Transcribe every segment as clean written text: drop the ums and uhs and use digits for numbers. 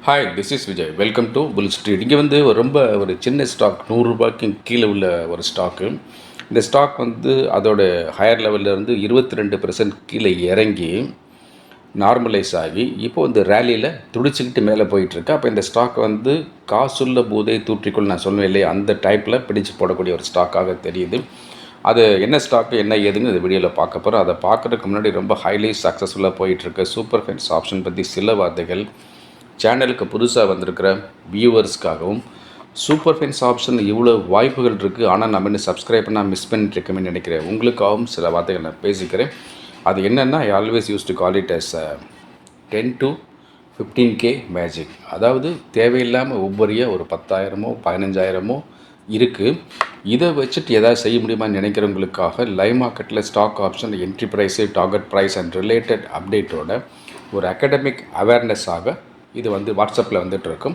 Hi, this is Vijay. Welcome to bull street. இங்கே வந்து ரொம்ப ஒரு சின்ன ஸ்டாக் ரூ. 100க்கு கீழே உள்ள ஒரு ஸ்டாக்கு. இந்த ஸ்டாக் வந்து அதோட ஹையர் லெவல்லேருந்து 22% கீழே இறங்கி நார்மலைஸ் ஆகி இப்போது இந்த ரேலியில் துடிச்சிக்கிட்டு மேலே போயிட்டுருக்கு. அப்போ இந்த ஸ்டாக் வந்து காசுள்ள போதே தூற்றிக்கொள் நான் சொல்லுவேன் இல்லையா, அந்த டைப்பில் பிடிச்சு போடக்கூடிய ஒரு ஸ்டாக்காக தெரியுது. அது என்ன ஸ்டாக்கு என்ன ஏதுன்னு இந்த வீடியோவில் பார்க்க போகிறோம். அதை பார்க்குறதுக்கு முன்னாடி ரொம்ப ஹைலி சக்ஸஸ்ஃபுல்லாக போயிட்டுருக்கு சூப்பர் ஃபென்ஸ் ஆப்ஷன் பற்றி சில வார்த்தைகள் சேனலுக்கு புதுசாக வந்திருக்கிற வியூவர்ஸ்க்காகவும், சூப்பர் ஃபென்ஸ் ஆப்ஷன் இவ்வளோ வாய்ப்புகள் இருக்குது, ஆனால் நம்ம இன்னும் சப்ஸ்கிரைப் பண்ணால் மிஸ் பண்ணிட்டுருக்கோமே நினைக்கிறேன் உங்களுக்காகவும் சில வார்த்தைகள் நான் பேசிக்கிறேன். அது என்னென்னா, I always use to call it as 10 to 15K magic. அதாவது தேவையில்லாமல் ஒவ்வொருயாக ஒரு 10,000மோ 15,000மோ இருக்குது. இதை வச்சுட்டு எதாவது செய்ய முடியுமான்னு நினைக்கிறவங்களுக்காக லைவ் மார்க்கெட்டில் stock option entry price, target price and related அப்டேட்டோட ஒரு அகடமிக் அவேர்னஸாக இது வந்து வாட்ஸ்அப்பில் வந்துட்டுருக்கும்.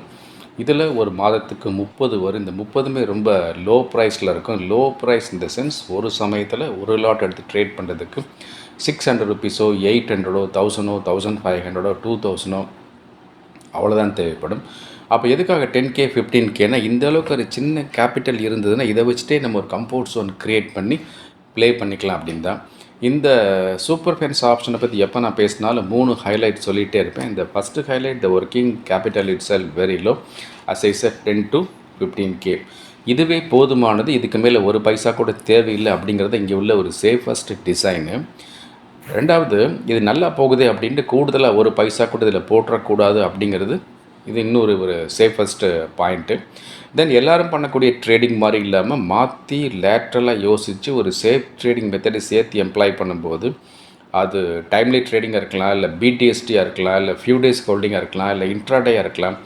இதில் ஒரு மாதத்துக்கு 30 வரும். இந்த 30மே ரொம்ப லோ ப்ரைஸில் இருக்கும். லோ ப்ரைஸ் இந்த சென்ஸ் ஒரு சமயத்தில் ஒரு லாட் எடுத்து ட்ரேட் பண்ணுறதுக்கு ₹600, 800, 1000, 1500, 2000 அவ்வளோதான் தேவைப்படும். அப்போ எதுக்காக 10K 15Kனா, இந்த அளவுக்கு ஒரு சின்ன கேபிட்டல் இருந்ததுன்னா இதை வச்சுட்டே நம்ம ஒரு கம்ஃபோர்ட் ஜோன் க்ரியேட் பண்ணி ப்ளே பண்ணிக்கலாம் அப்படின்னு தான். இந்த சூப்பர் ஃபென்ஸ் ஆப்ஷனை பற்றி எப்போ நான் பேசினாலும் 3 ஹைலைட் சொல்லிகிட்டே இருப்பேன். இந்த first highlight, the working capital itself very low, as I set 10 to 15K. இதுவே போதுமானது, இதுக்கு மேலே ஒரு பைசா கூட தேவையில்லை அப்படிங்கிறது இங்கே உள்ள ஒரு சேஃபஸ்ட் டிசைனு. ரெண்டாவது, இது நல்லா போகுது அப்படின்ட்டு கூடுதலாக ஒரு பைசா கூட இதில் போட்டுறக்கூடாது அப்படிங்கிறது இது இன்னொரு ஒரு சேஃபஸ்ட்டு பாயிண்ட்டு. தென் எல்லோரும் பண்ணக்கூடிய ட்ரேடிங் மாதிரி இல்லாமல் மாற்றி லேட்ரலாக யோசித்து ஒரு சேஃப் ட்ரேடிங் மெத்தடை சேர்த்து எம்ப்ளாய் பண்ணும்போது, அது டைம்லி ட்ரேடிங்காக இருக்கலாம், இல்லை பிடிஎஸ்டியாக இருக்கலாம், இல்லை ஃபியூ டேஸ் ஹோல்டிங்காக இருக்கலாம், இல்லை இன்ட்ராடேயாக இருக்கலாம்,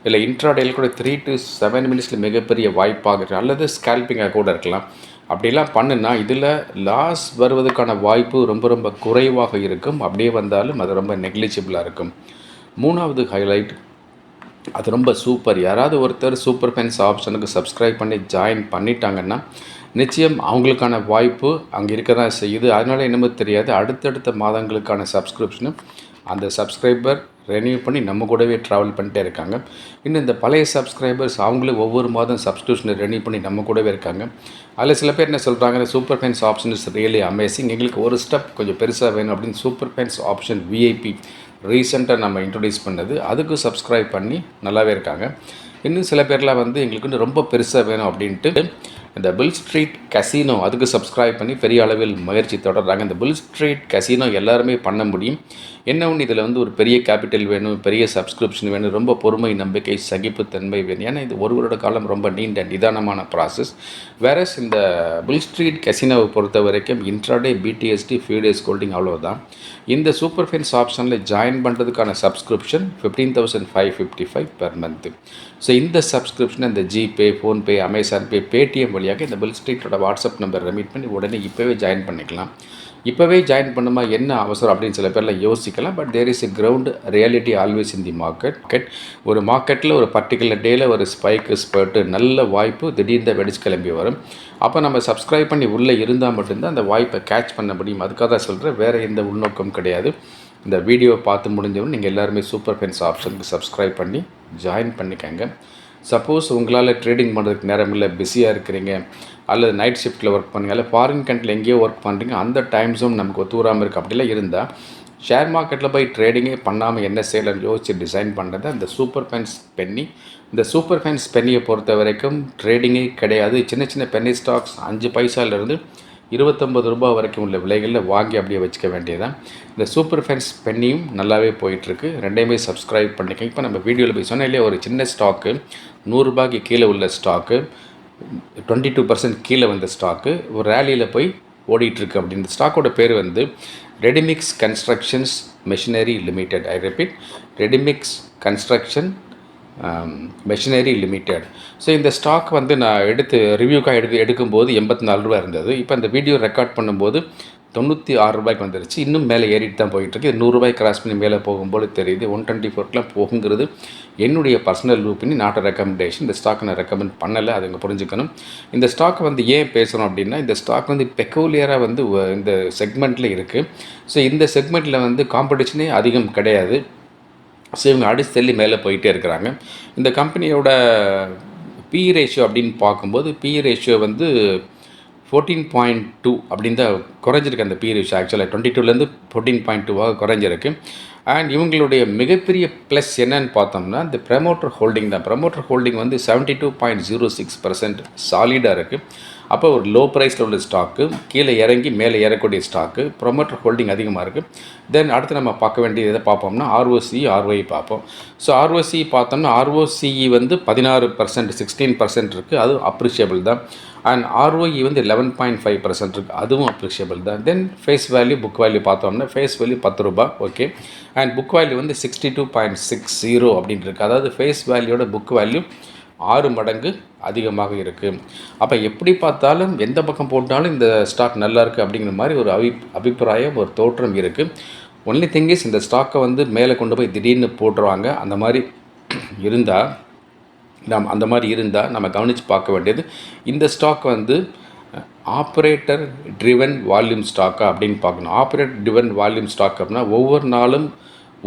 இல்லை இன்ட்ராடேயில் கூட 3 to 7 மினிட்ஸில் மிகப்பெரிய வாய்ப்பாக இருக்கலாம், அல்லது ஸ்கேல்பிங்காக கூட இருக்கலாம். அப்படிலாம் பண்ணுனா இதில் லாஸ் வருவதற்கான வாய்ப்பு ரொம்ப ரொம்ப குறைவாக இருக்கும். அப்படியே வந்தாலும் அது ரொம்ப நெக்லிஜிபிளாக இருக்கும். 3வது ஹைலைட், அது ரொம்ப சூப்பர். யாராவது ஒருத்தர் சூப்பர் ஃபென்ஸ் ஆப்ஷனுக்கு சப்ஸ்கிரைப் பண்ணி ஜாயின் பண்ணிட்டாங்கன்னா நிச்சயம் அவங்களுக்கான வாய்ப்பு அங்கே இருக்க தான் செய்யுது. அதனால் என்னமோ தெரியாது, அடுத்தடுத்த மாதங்களுக்கான சப்ஸ்கிரிப்ஷனும் அந்த சப்ஸ்கிரைபர் ரெனியூ பண்ணி நம்ம கூடவே ட்ராவல் பண்ணிட்டே இருக்காங்க. இன்னும் இந்த பழைய சப்ஸ்கிரைபர்ஸ் அவங்களும் ஒவ்வொரு மாதம் சப்ஸ்கிரிப்ஷனை ரெனியூ பண்ணி நம்ம கூடவே இருக்காங்க. அதில் சில பேர் என்ன சொல்கிறாங்கன்னா, super fence option is really amazing, எங்களுக்கு ஒரு ஸ்டெப் கொஞ்சம் பெருசாக வேணும் அப்படின்னு சூப்பர் ஃபென்ஸ் ஆப்ஷன் விஐபி ரீசெண்டாக நம்ம இன்ட்ரடியூஸ் பண்ணது, அதுக்கு சப்ஸ்கிரைப் பண்ணி நல்லாவே இருக்காங்க. இன்னும் சில பேர்லாம் வந்து எங்களுக்கு இன்னும் ரொம்ப பெருசாக வேணும் அப்படின்ட்டு இந்த புல் ஸ்ட்ரீட் கசினோ அதுக்கு சப்ஸ்கிரைப் பண்ணி பெரிய அளவில் முயற்சி தொடர்றாங்க. இந்த புல் ஸ்ட்ரீட் கசினோ எல்லாருமே பண்ண முடியும். என்ன ஒன்று, இதில் வந்து ஒரு பெரிய கேபிட்டல் வேணும், பெரிய சப்ஸ்கிரிப்ஷன் வேணும், ரொம்ப பொறுமை, நம்பிக்கை, சகிப்புத்தன்மை வேணும். ஏன்னா இது ஒரு வருட காலம் ரொம்ப நீண்ட நிதானமான ப்ராசஸ். வேறஸ் இந்த புல் ஸ்ட்ரீட் கசினோவை பொறுத்த வரைக்கும் இன்ட்ராடே, பிடிஎஸ்டி, ஃபியூ டேஸ் ஹோல்டிங் அவ்வளோதான். இந்த சூப்பர் ஃபென்ஸ் ஆப்ஷனில் ஜாயின் பண்ணுறதுக்கான சப்ஸ்கிரிப்ஷன் 15,555 பெர் மந்த்து. ஸோ இந்த சப்ஸ்கிரிப்ஷனை இந்த ஜிபே, ஃபோன்பே, அமேசான் பே, பேடிஎம் வழியாக இந்த புல் ஸ்ட்ரீட்டோட வாட்ஸ்அப் நம்பர் ரெமீட் பண்ணி உடனே இப்போவே ஜாயின் பண்ணிக்கலாம். இப்போவே ஜாயின் பண்ணுமா என்ன அவசரம் அப்படின்னு சில பேரில் யோசிக்கலாம். But there is a ground reality always in the market. ஒரு மார்க்கெட்டில் ஒரு பர்டிகுலர் டேயில் ஒரு ஸ்பைக்கு ஸ்பர்ட்டு நல்ல வாய்ப்பு திடீர்னு வெடிச்சு கிளம்பி வரும். அப்போ நம்ம சப்ஸ்கிரைப் பண்ணி உள்ளே இருந்தால் மட்டும்தான் அந்த வாய்ப்பை கேட்ச் பண்ண முடியும். அதுக்காக தான் சொல்கிறேன், வேறு எந்த உள்நோக்கம் கிடையாது. இந்த வீடியோவை பார்த்து முடிஞ்சவங்க நீங்கள் எல்லாருமே சூப்பர் ஃபென்ஸ் ஆப்ஷனுக்கு சப்ஸ்கிரைப் பண்ணி ஜாயின் பண்ணிக்கங்க. சப்போஸ் உங்களால் ட்ரேடிங் பண்ணுறதுக்கு நேரம் இல்லை, பிஸியாக இருக்கிறீங்க, அல்லது நைட் ஷிஃப்ட்டில் ஒர்க் பண்ணுங்க, அல்லது ஃபாரின் கண்ட்ரியில் எங்கேயோ ஒர்க் பண்ணுறீங்க, அந்த டைம் ஜோன் நமக்கு ஒத்துவராமல் இருக்குது, அப்படிலாம் இருந்தால் ஷேர் மார்க்கெட்டில் போய் ட்ரேடிங்கே பண்ணாமல் என்ன செய்யலாம்னு யோசித்து டிசைன் பண்ணுறது அந்த சூப்பர் ஃபென்ஸ் பென்னி. இந்த சூப்பர் ஃபென்ஸ் பென்னியை பொறுத்த வரைக்கும் ட்ரேடிங்கே கிடையாது. சின்ன சின்ன பென்னி ஸ்டாக்ஸ் 5 பைசாலேருந்து ₹29 வரைக்கும் உள்ள விலைகளில் வாங்கி அப்படியே வச்சுக்க வேண்டியதான். இந்த சூப்பர் ஃபென்ஸ் பென்னியும் நல்லாவே போயிட்டுருக்கு. ரெண்டையுமே சப்ஸ்கிரைப் பண்ணிக்க. இப்போ நம்ம வீடியோவில் போய் சொன்ன இல்லையா, ஒரு சின்ன ஸ்டாக்கு ₹100க்கு கீழே உள்ள ஸ்டாக்கு 22% கீழே வந்த ஸ்டாக்கு ஒரு ரேலியில் போய் ஓடிட்டுருக்கு. அப்படின்ற ஸ்டாக்கோட பேர் வந்து readymix constructions machinery limited. I repeat, readymix construction machinery limited. So இந்த ஸ்டாக் வந்து நான் ரிவ்யூக்காக எடுக்கும்போது ₹84 இருந்தது. இப்போ இந்த வீடியோ ரெக்கார்ட் பண்ணும்போது ₹96 வந்துருச்சு. இன்னும் மேலே ஏறிட்டு தான் போயிட்டுருக்கு. ₹100 கிராஸ் பண்ணி மேலே போகும்போது தெரியுது. 124க்குலாம் போகுங்கிறது என்னுடைய பர்சனல் ஒப்பீனியன், நாட் ரெக்கமெண்டேஷன். இந்த ஸ்டாக்கை நான் ரெக்கமெண்ட் பண்ணலை, அது இங்கே புரிஞ்சுக்கணும். இந்த ஸ்டாக் வந்து ஏன் பேசுகிறோம் அப்படின்னா, இந்த ஸ்டாக் வந்து பெக்கூலியராக வந்து இந்த செக்மெண்ட்டில் இருக்குது. ஸோ இந்த செக்மெண்ட்டில் வந்து காம்படிஷனே அதிகம் கிடையாது. ஸோ இவங்க அடிச்சு தள்ளி மேலே போயிட்டே இருக்கிறாங்க. இந்த கம்பெனியோட பி ரேஷியோ அப்படின்னு பார்க்கும்போது பி ரேஷியோ வந்து 14.2 அப்படின்னு தான் குறைஞ்சிருக்கு. அந்த பி ரேஷியோ ஆக்சுவலாக 22லேருந்து 14.2 குறைஞ்சிருக்கு. அண்ட் இவங்களுடைய மிகப்பெரிய ப்ளஸ் என்னன்னு பார்த்தோம்னா இந்த ப்ரமோட்டர் ஹோல்டிங் தான். ப்ரமோட்டர் ஹோல்டிங் வந்து 72.06% சாலிடாக இருக்குது. அப்போ ஒரு லோ ப்ரைஸில் உள்ள ஸ்டாக்கு, கீழே இறங்கி மேலே ஏறக்கூடிய ஸ்டாக்கு, ப்ரொமோட்டர் ஹோல்டிங் அதிகமாக இருக்குது. தென் அடுத்து நம்ம பார்க்க வேண்டியது எதை பார்ப்போம்னா ROCE, ROI பார்ப்போம். ஸோ ROCE பார்த்தோம்னா ROCE வந்து 16%, 16% இருக்குது, அதுவும் அப்ரிஷியபிள் தான். அண்ட் ROE வந்து 11.5% இருக்குது, அதுவும் அப்ரிஷியபிள் தான். தென் ஃபேஸ் வேல்யூ, புக் வேல்யூ பார்த்தோம்னா ஃபேஸ் வேல்யூ 10 ரூபாய், ஓகே. அண்ட் புக் வேல்யூ வந்து 62.60 அப்படின்னு இருக்குது. அதாவது ஃபேஸ் வேல்யூட புக் வேல்யூ 6 மடங்கு அதிகமாக இருக்குது. அப்போ எப்படி பார்த்தாலும் எந்த பக்கம் போட்டாலும் இந்த ஸ்டாக் நல்லா இருக்குது அப்படிங்கிற மாதிரி ஒரு அபிப்பிராயம், ஒரு தோற்றம் இருக்குது. ஒன்லி திங் இஸ் இந்த ஸ்டாக்கை வந்து மேலே கொண்டு போய் திடீர்னு போட்டுருவாங்க. அந்த மாதிரி இருந்தால் நம்ம கவனித்து பார்க்க வேண்டியது, இந்த ஸ்டாக் வந்து ஆப்ரேட்டர் ட்ரிவன் வால்யூம் ஸ்டாக்கா அப்படின்னு பார்க்கணும். ஆப்ரேட்டர் ட்ரிவன் வால்யூம் ஸ்டாக் அப்படின்னா ஒவ்வொரு நாளும்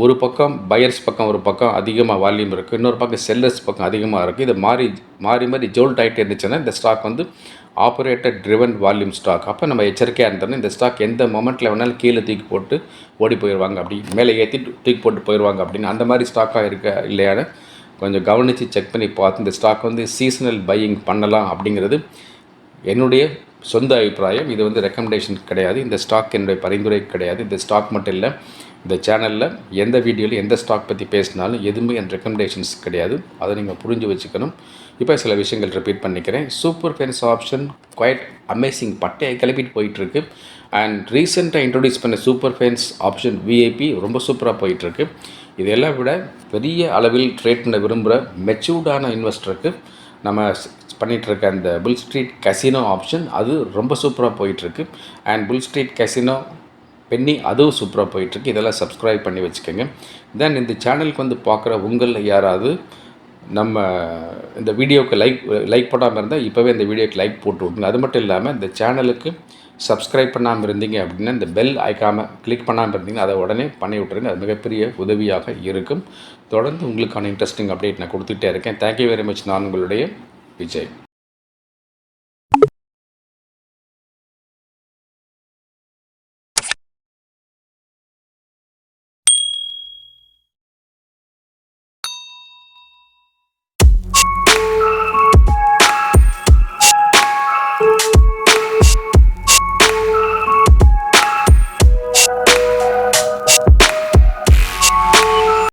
ஒரு பக்கம் பையர்ஸ் பக்கம் ஒரு பக்கம் அதிகமாக வால்யூம் இருக்குது, இன்னொரு பக்கம் செல்லர்ஸ் பக்கம் அதிகமாக இருக்குது. இது மாறி ஜோல்ட் ஆகிட்டே இருந்துச்சுன்னா இந்த ஸ்டாக் வந்து ஆப்ரேட்டர் ட்ரிவன் வால்யூம் ஸ்டாக். அப்போ நம்ம எச்சரிக்கையாக இருந்தோம்னா இந்த ஸ்டாக் எந்த மொமெண்ட்டில் வேணாலும் கீழே தூக்கி போட்டு ஓடி போயிடுவாங்க, அப்படி மேலே ஏற்றி தூக்கி போட்டு போயிடுவாங்க அப்படின்னு அந்த மாதிரி ஸ்டாக்காக இருக்க இல்லையான்னு கொஞ்சம் கவனித்து செக் பண்ணி பார்த்து இந்த ஸ்டாக் வந்து சீசனல் பையிங் பண்ணலாம் அப்படிங்கிறது என்னுடைய சொந்த அபிப்பிராயம். இது வந்து ரெக்கமெண்டேஷன் கிடையாது, இந்த ஸ்டாக் என்னுடைய பரிந்துரை கிடையாது. இந்த ஸ்டாக் மட்டும் இல்லை, இந்த சேனலில் எந்த வீடியோவில் எந்த ஸ்டாக் பற்றி பேசினாலும் எதுவுமே என் ரெக்கமெண்டேஷன்ஸ் கிடையாது. அதை நீங்கள் புரிஞ்சு வச்சுக்கணும். இப்போ சில விஷயங்கள் ரிப்பீட் பண்ணிக்கிறேன். Super fence option quite amazing, பட்டையை கிளப்பிட்டு போயிட்டுருக்கு. அண்ட் ரீசெண்டாக இன்ட்ரடியூஸ் பண்ண சூப்பர் ஃபென்ஸ் ஆப்ஷன் விஐபி ரொம்ப சூப்பராக போயிட்டுருக்கு. இதெல்லாம் விட பெரிய அளவில் ட்ரேட் பண்ண விரும்புகிற மெச்சூர்டான இன்வெஸ்டருக்கு நம்ம பண்ணிகிட்ருக்க அந்த புல் ஸ்ட்ரீட் கசினோ ஆப்ஷன் அது ரொம்ப சூப்பராக போயிட்டுருக்கு. And bull street casino penny அதுவும் சூப்பராக போயிட்டுருக்கு. இதெல்லாம் சப்ஸ்கிரைப் பண்ணி வச்சுக்கோங்க. தென் இந்த சேனலுக்கு வந்து பார்க்குற உங்களில் யாராவது நம்ம இந்த வீடியோவுக்கு லைக் போடாமல் இருந்தால் இப்போவே இந்த வீடியோக்கு லைக் போட்டு விட்ருங்க. அது மட்டும் இல்லாமல் இந்த சேனலுக்கு சப்ஸ்கிரைப் பண்ணாமல் இருந்தீங்க அப்படின்னா இந்த பெல் ஐக்காமல் கிளிக் பண்ணாமல் இருந்தீங்கன்னா அதை உடனே பண்ணி விட்ருங்க. அது மிகப்பெரிய உதவியாக இருக்கும். தொடர்ந்து உங்களுக்கான இன்ட்ரெஸ்டிங் அப்டேட் நான் கொடுத்துட்டே இருக்கேன். Thank you very much. நான் உங்களுடைய விஜய்.